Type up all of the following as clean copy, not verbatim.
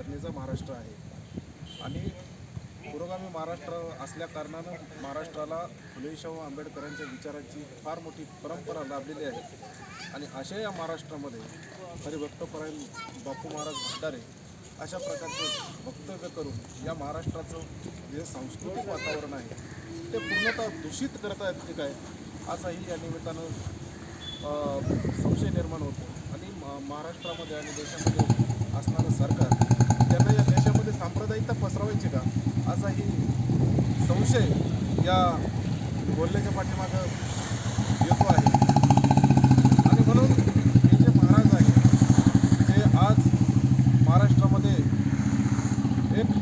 विचारसरणीचा महाराष्ट्र आहे आणि पुरोगामी महाराष्ट्र असल्या कारणानं महाराष्ट्राला फुले शाहू आंबेडकरांच्या विचारांची फार मोठी परंपरा लाभलेली आहे आणि अशा या महाराष्ट्रामध्ये हरिभक्तपरायण बापू महाराज भंडारे अशा प्रकारचं वक्तव्य करून या महाराष्ट्राचं जे सांस्कृतिक वातावरण आहे ते पूर्णतः दूषित करत आहेत की काय असाही या निमित्तानं संशय निर्माण होतो आणि महाराष्ट्रामध्ये आणि देशामध्ये असणारं सरकार त्यांना या देशामध्ये सांप्रदायिकता पसरवायची का असाही संशय या बोलण्याच्या पाठीमागं येतो आहे आणि म्हणून हे जे महाराज आहे ते आज महाराष्ट्रामध्ये एक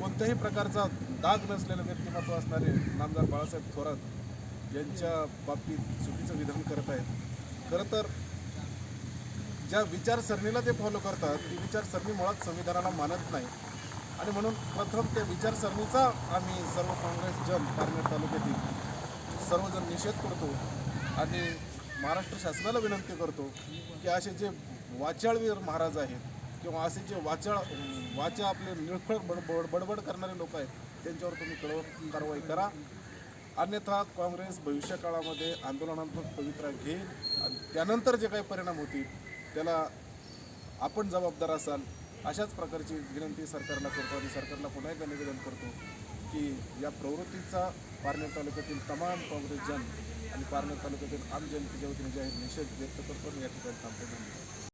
कोणत्याही प्रकारचा दाग नसलेलं व्यक्तिमत्व असणारे नामदार बाळासाहेब थोरात यांच्या बाबतीत चुकीचं विधान करत आहेत। खरं तर ज्या विचारसरणीला ते फॉलो करतात ती विचारसरणी मुळात संविधानाला मानत नाही आणि म्हणून प्रथम त्या विचारसरणीचा आम्ही सर्व काँग्रेस जन पारनेर तालुक्यातील सर्वजण निषेध करतो आणि महाराष्ट्र शासनाला विनंती करतो की असे जे वाचाळवीर महाराज आहेत किंवा असे जे वाचा आपले निळखळ बडबड करणारे लोक आहेत त्यांच्यावर तुम्ही कारवाई करा, अन्यथा काँग्रेस भविष्यकाळामध्ये आंदोलनात्मक पवित्रा घेईल आणि त्यानंतर जे काही परिणाम होतील त्याला आपण जबाबदार असाल अशाच प्रकारची विनंती सरकारला करतो आणि सरकारला पुन्हा एकदा निवेदन करतो की या प्रवृत्तीचा पारनेर तालुक्यातील तमाम काँग्रेस जन आणि पारनेर तालुक्यातील आम जनतेच्या वतीने जाहीर निषेध व्यक्त करतो आणि या ठिकाणी थांबतो।